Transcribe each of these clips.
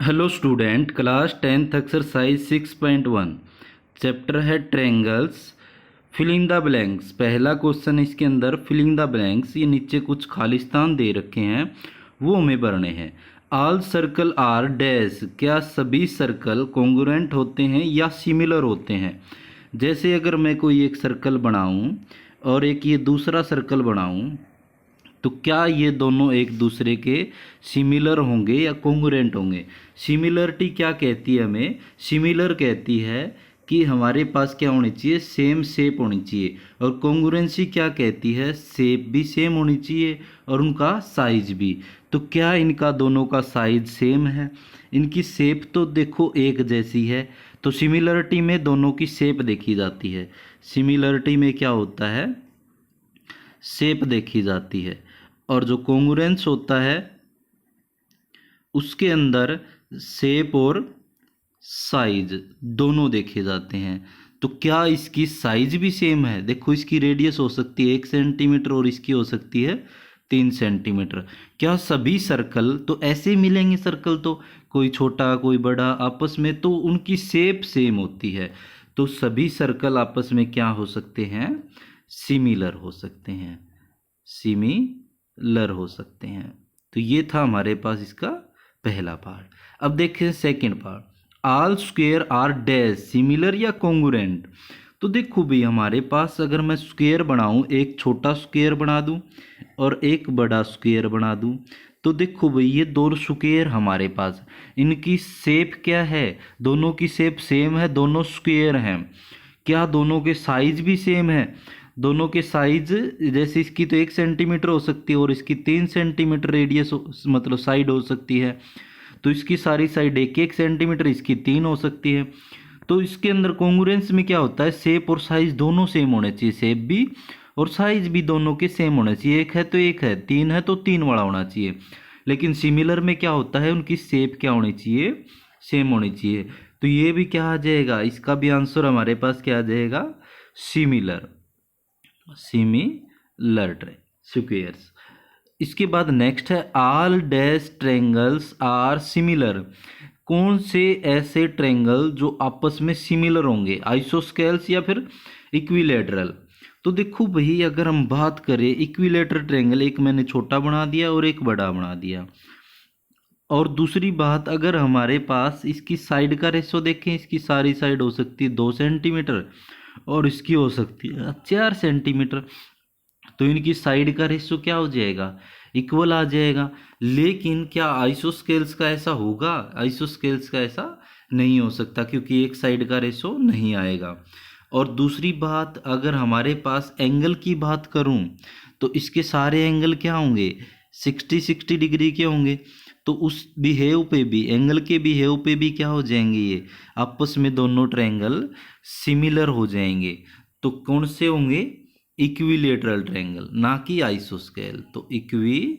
Hello student, class 10th exercise 6.1 chapter है triangles. Filling the blanks. पहला question इसके अंदर फिलिंग द ब्लैंक्स, ये नीचे कुछ खालिस्तान दे रखे हैं, वो हमें भरने हैं। All circle are dash. क्या सभी सर्कल कॉन्ग्रुएंट होते हैं या सिमिलर होते हैं? जैसे अगर मैं कोई एक सर्कल बनाऊं और एक ये दूसरा सर्कल बनाऊं, तो क्या ये दोनों एक दूसरे के सिमिलर होंगे या कॉन्ग्रुएंट होंगे? सिमिलरिटी क्या कहती है हमें? सिमिलर कहती है कि हमारे पास क्या होनी चाहिए, सेम शेप होनी चाहिए। और कॉन्ग्रुएंसी क्या कहती है, शेप भी सेम होनी चाहिए और उनका साइज भी। तो क्या इनका दोनों का साइज सेम है? इनकी शेप तो देखो एक जैसी है। तो सिमिलरिटी में दोनों की शेप देखी जाती है। सिमिलरिटी में क्या होता है, शेप देखी जाती है। और जो कॉन्ग्रुएंस होता है उसके अंदर शेप और साइज दोनों देखे जाते हैं। तो क्या इसकी साइज भी सेम है? देखो, इसकी रेडियस हो सकती है 1 सेंटीमीटर और इसकी हो सकती है 3 सेंटीमीटर। क्या सभी सर्कल तो ऐसे मिलेंगे? सर्कल तो कोई छोटा कोई बड़ा आपस में, तो उनकी शेप सेम होती है। तो सभी सर्कल आपस में क्या हो सकते हैं, सिमिलर हो सकते हैं, सिमिलर हो सकते हैं। तो ये था हमारे पास इसका पहला पार्ट। अब देखें second part. All square are dash similar या कॉन्ग्रुएंट। तो देखो भाई, हमारे पास अगर मैं स्क्वायर बनाऊं, एक छोटा स्क्वायर बना दूं और एक बड़ा स्क्वायर बना दूं, तो देखो भाई ये दो स्क्वायर हमारे पास, इनकी शेप क्या है, दोनों की शेप सेम है, दोनों स्क्वायर हैं। क्या दोनों के साइज भी सेम है? दोनों के साइज, जैसे इसकी तो 1 सेंटीमीटर हो सकती है और इसकी 3 सेंटीमीटर रेडियस मतलब साइड हो सकती है। तो इसकी सारी साइड 1 1 सेंटीमीटर, इसकी 3 हो सकती है। तो इसके अंदर कॉन्ग्रुएंस में क्या होता है, शेप और साइज दोनों सेम होने चाहिए। शेप भी और साइज भी दोनों के सेम होने चाहिए। एक है तो एक है, तीन है तो तीन वाला होना चाहिए। लेकिन सिमिलर में क्या होता है, उनकी शेप क्या होनी चाहिए, सेम होनी चाहिए। तो ये भी क्या आ जाएगा, इसका भी आंसर हमारे पास क्या आ जाएगा, सिमिलर। Similar squares. इसके बाद नेक्स्ट है all dash triangles are similar. कौन से ऐसे ट्रायंगल जो आपस में सिमिलर होंगे, आइसोस्केल्स या फिर इक्विलेटरल? तो देखो भाई, अगर हम बात करें इक्विलेटरल ट्रायंगल, एक मैंने छोटा बना दिया और एक बड़ा बना दिया। और दूसरी बात, अगर हमारे पास इसकी साइड का रेशो देखें, इसकी सारी साइड हो सकती है 2 सेंटीमीटर और इसकी हो सकती है 4 सेंटीमीटर। तो इनकी साइड का रेशो क्या हो जाएगा, इक्वल आ जाएगा। लेकिन क्या आइसोस्केल्स का ऐसा होगा? आइसोस्केल्स का ऐसा नहीं हो सकता, क्योंकि एक साइड का रेशो नहीं आएगा। और दूसरी बात, अगर हमारे पास एंगल की बात करूं, तो इसके सारे एंगल क्या होंगे, 60 डिग्री के होंगे। तो उस बिहेव पे भी, एंगल के बिहेव पे भी क्या हो जाएंगे, ये आपस में दोनों ट्रायंगल सिमिलर हो जाएंगे। तो कौन से होंगे, इक्विलेटरल ट्रायंगल, ना कि आइसोस्केल। तो इक्विलेटरल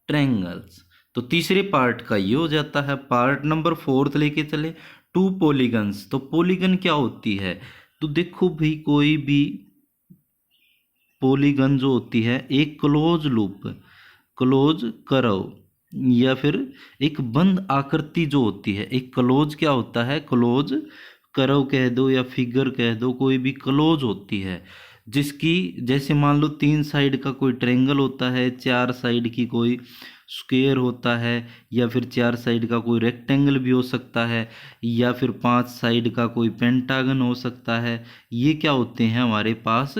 ट्रायंगल्स। तो तीसरे पार्ट का ये हो जाता है। पार्ट नंबर 4 लेके चले, टू पॉलीगन्स। तो पॉलीगन क्या होती है? तो देखो भाई, कोई भी पॉलीगन जो होती है, एक क्लोज लूप, क्लोज कर्व, या फिर एक बंद आकृति जो होती है, एक क्लोज क्या होता है, क्लोज कर्व कह दो या फिगर कह दो, कोई भी क्लोज होती है जिसकी, जैसे मान लो 3 साइड का कोई ट्रायंगल होता है, 4 साइड की कोई स्क्वायर होता है, या फिर 4 साइड का कोई रेक्टेंगल भी हो सकता है, या फिर 5 साइड का कोई पेंटागन हो सकता है। ये क्या होते हैं, हमारे पास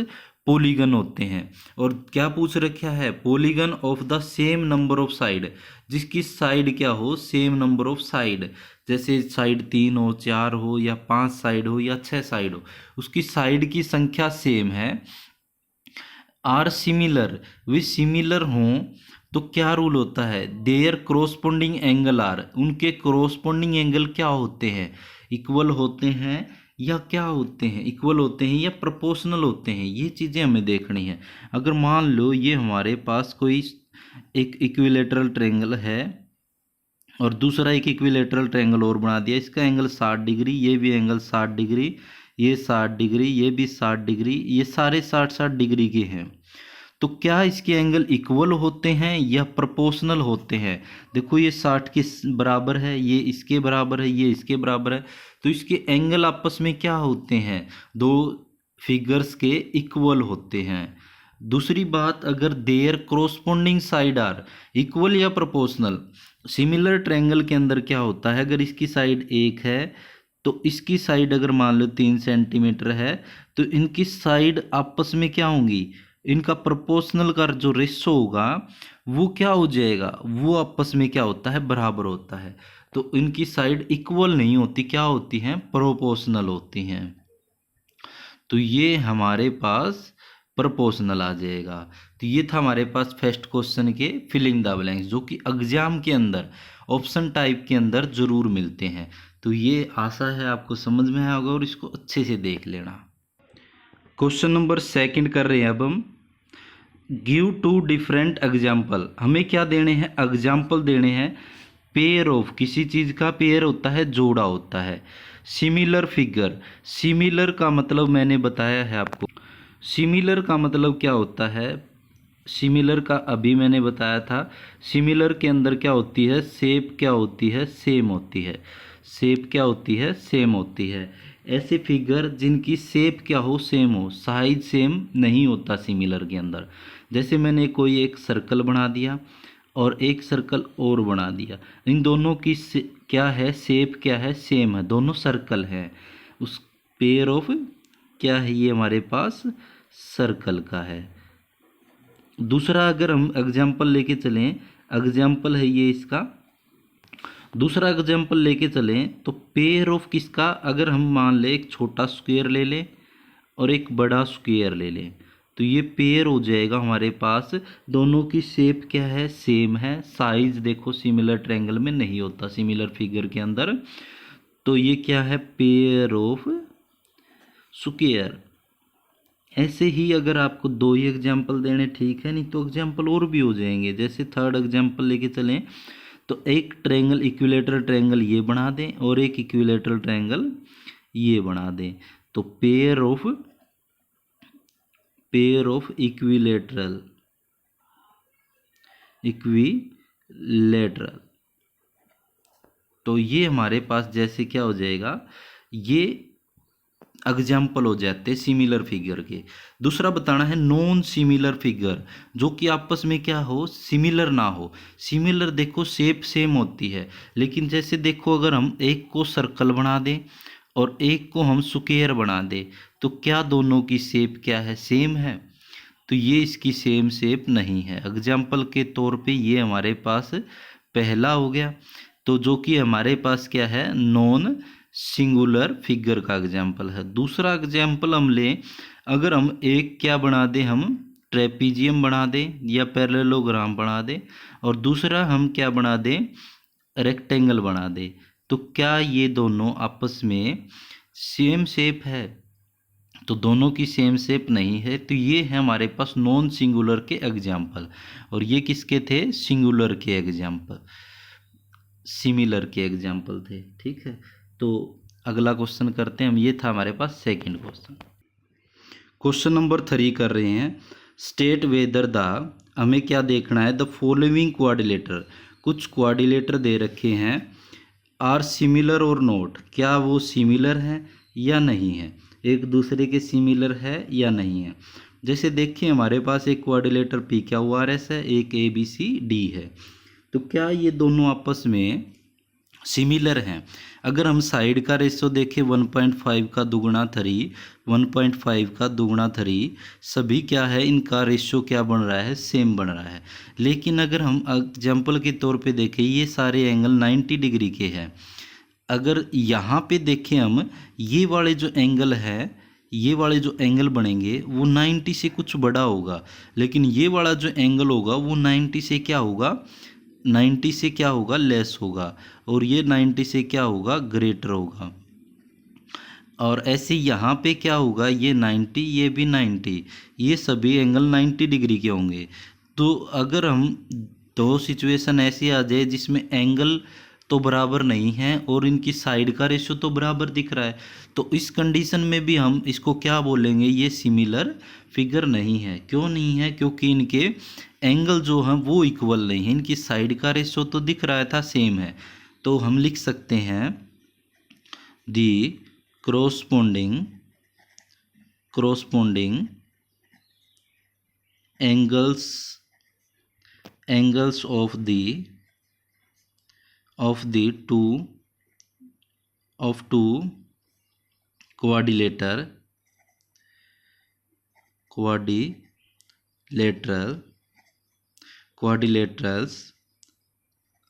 पॉलीगन होते हैं। और क्या पूछ रखा है, polygon of the same number of side, जिसकी साइड क्या हो, सेम नंबर ऑफ साइड। जैसे साइड 3 हो, 4 हो, या 5 साइड हो, या 6 साइड हो, उसकी साइड की संख्या सेम है। आर सिमिलर, वे सिमिलर हों तो क्या रूल होता है, देयर क्रोस्पोंडिंग एंगल आर, उनके क्रोस्पोंडिंग एंगल क्या होते हैं, इक्वल होते हैं या क्या होते हैं, इक्वल होते हैं या प्रोपोर्शनल होते हैं। ये चीज़ें हमें देखनी है। अगर मान लो ये हमारे पास कोई एक इक्विलेटरल ट्रायंगल है और दूसरा एक इक्विलेटरल ट्रायंगल और बना दिया, इसका एंगल 60 डिग्री, ये भी एंगल 60 डिग्री, ये 60 डिग्री, ये भी 60 डिग्री, ये सारे 60 60 डिग्री के हैं। तो क्या इसके एंगल इक्वल होते हैं या प्रोपोर्शनल होते हैं? देखो ये 60 के बराबर है, ये इसके बराबर है, ये इसके बराबर है, तो इसके एंगल आपस में क्या होते हैं? दो फिगर्स के इक्वल होते हैं। दूसरी बात, अगर there corresponding side are equal या प्रोपोर्शनल, सिमिलर ट्रायंगल के अंदर क्या होता है, अगर इसकी साइड 1 है तो इसकी साइड अगर मान लो 3 सेंटीमीटर है, तो इनकी साइड आपस में क्या होंगी, इनका प्रोपोर्शनल का जो रेशो होगा वो क्या हो जाएगा, वो आपस में क्या होता है, बराबर होता है। तो इनकी साइड इक्वल नहीं होती, क्या होती हैं, प्रोपोर्शनल होती हैं। तो ये हमारे पास प्रोपोर्शनल आ जाएगा। तो ये था हमारे पास फर्स्ट क्वेश्चन के फिलिंग द ब्लैंक्स, जो कि एग्जाम के अंदर ऑप्शन टाइप के अंदर जरूर मिलते हैं। तो ये आशा है आपको समझ में आया होगा और इसको अच्छे से देख लेना। क्वेश्चन नंबर सेकंड कर रहे हैं अब हम। गिव टू डिफरेंट एग्जाम्पल, हमें क्या देने हैं, एग्जाम्पल देने हैं। पेयर ऑफ, किसी चीज़ का पेयर होता है, जोड़ा होता है। सिमिलर फिगर, सिमिलर का मतलब मैंने बताया है आपको, सिमिलर का मतलब क्या होता है, सिमिलर का अभी मैंने बताया था। सिमिलर के अंदर क्या होती है, शेप क्या होती है, सेम होती है। शेप क्या होती है, सेम होती है। ऐसे फिगर जिनकी शेप क्या हो, सेम हो, साइज सेम नहीं होता सिमिलर के अंदर। जैसे मैंने कोई एक सर्कल बना दिया और एक सर्कल और बना दिया, इन दोनों की क्या है, शेप क्या है, सेम है, दोनों सर्कल हैं। उस पेयर ऑफ क्या है, ये हमारे पास सर्कल का है। दूसरा अगर हम एग्जाम्पल लेके चलें, एग्जाम्पल है ये इसका, दूसरा एग्जाम्पल लेके चलें तो पेयर ऑफ किसका, अगर हम मान लें एक छोटा स्क्वायर ले लें और एक बड़ा स्क्वायर ले लें, तो ये पेयर हो जाएगा हमारे पास। दोनों की शेप क्या है, सेम है। साइज देखो सिमिलर ट्रायंगल में नहीं होता, सिमिलर फिगर के अंदर। तो ये क्या है, पेयर ऑफ स्क्वायर। ऐसे ही अगर आपको 2 ही एग्जाम्पल देने, ठीक है, नहीं तो एग्जाम्पल और भी हो जाएंगे। जैसे थर्ड एग्जाम्पल लेके चलें तो एक ट्रायंगल, इक्विलेटरल ट्रायंगल ये बना दें और एक इक्विलेटरल ट्रायंगल ये बना दें। तो पेयर ऑफ इक्विलेटरल तो ये हमारे पास जैसे क्या हो जाएगा, ये एग्जाम्पल हो जाते हैं सिमिलर फिगर के। दूसरा बताना है नॉन सिमिलर फिगर, जो कि आपस में क्या हो, सिमिलर ना हो। सिमिलर देखो शेप सेम होती है, लेकिन जैसे देखो अगर हम एक को सर्कल बना दें और एक को हम स्क्वायर बना दें, तो क्या दोनों की शेप क्या है, सेम है? तो ये इसकी सेम शेप नहीं है। एग्जाम्पल के तौर पे ये हमारे पास पहला हो गया। तो जो कि हमारे पास क्या है, नॉन सिंगुलर फिगर का एग्जाम्पल है। दूसरा एग्जाम्पल हम लें, अगर हम एक क्या बना दें, हम ट्रेपीजियम बना दें या पैरेललोग्राम बना दें, और दूसरा हम क्या बना दें, रेक्टेंगल बना दें, तो क्या ये दोनों आपस में सेम शेप है? तो दोनों की सेम शेप नहीं है। तो ये है हमारे पास नॉन सिंगुलर के एग्जाम्पल, और ये किसके थे, सिंगुलर के एग्जाम्पल, सिमिलर के एग्जाम्पल थे। ठीक है, तो अगला क्वेश्चन करते हैं हम। ये था हमारे पास सेकंड क्वेश्चन। क्वेश्चन नंबर 3 कर रहे हैं। स्टेट वेदर द, हमें क्या देखना है, द फॉलोइंग क्वाड्रिलेटर, कुछ क्वाड्रिलेटर दे रखे हैं, आर सिमिलर और नोट, क्या वो सिमिलर हैं या नहीं है, एक दूसरे के सिमिलर है या नहीं है। जैसे देखिए हमारे पास एक quadrilateral P Q R S है, एक ए बी सी डी है। तो क्या ये दोनों आपस में सिमिलर हैं? अगर हम साइड का रेशो देखें 1.5 का दुगुना 3, 1.5 का दुगुना 3, सभी क्या है, इनका रेशो क्या बन रहा है, सेम बन रहा है। लेकिन अगर हम एग्जाम्पल के तौर पे देखें, ये सारे एंगल 90 डिग्री के हैं। अगर यहाँ पे देखें हम, ये वाले जो एंगल है, ये वाले जो एंगल बनेंगे वो 90 से कुछ बड़ा होगा, लेकिन ये वाला जो एंगल होगा वो 90 से क्या होगा, 90 से क्या होगा, लेस होगा, और ये 90 से क्या होगा, ग्रेटर होगा। और ऐसे यहाँ पे क्या होगा, ये 90, ये भी 90, ये सभी एंगल 90 डिग्री के होंगे। तो अगर हम दो सिचुएशन ऐसी आ जाए जिसमें एंगल तो बराबर नहीं है और इनकी साइड का रेशो तो बराबर दिख रहा है, तो इस कंडीशन में भी हम इसको क्या बोलेंगे, ये सिमिलर फिगर नहीं है। क्यों नहीं है? क्योंकि इनके एंगल जो हैं वो इक्वल नहीं है। इनकी साइड का रेशो तो दिख रहा था सेम है, तो हम लिख सकते हैं दी corresponding angles of the two quadrilaterals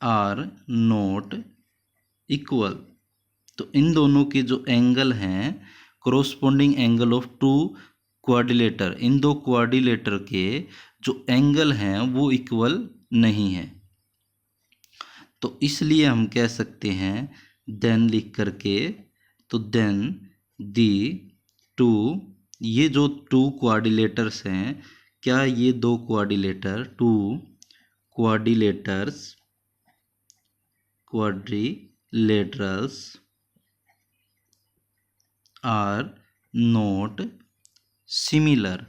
are not equal। तो इन दोनों के जो एंगल हैं, corresponding angle of two quadrilateral, इन दो क्वाड्रिलेटर के जो एंगल हैं वो इक्वल नहीं है। तो इसलिए हम कह सकते हैं देन लिख करके, तो देन दी टू, ये जो टू क्वाड्रिलेटर्स हैं, क्या ये दो quadrilateral, two quadrilaterals are not similar.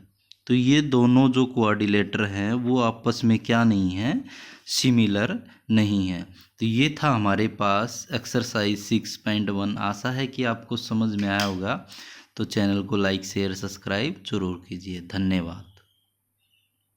तो ये दोनों जो क्वाड्रिलेटर हैं वो आपस में क्या नहीं है, सिमिलर नहीं है। तो ये था हमारे पास एक्सरसाइज 6.1। आशा है कि आपको समझ में आया होगा। तो चैनल को लाइक शेयर सब्सक्राइब जरूर कीजिए। धन्यवाद।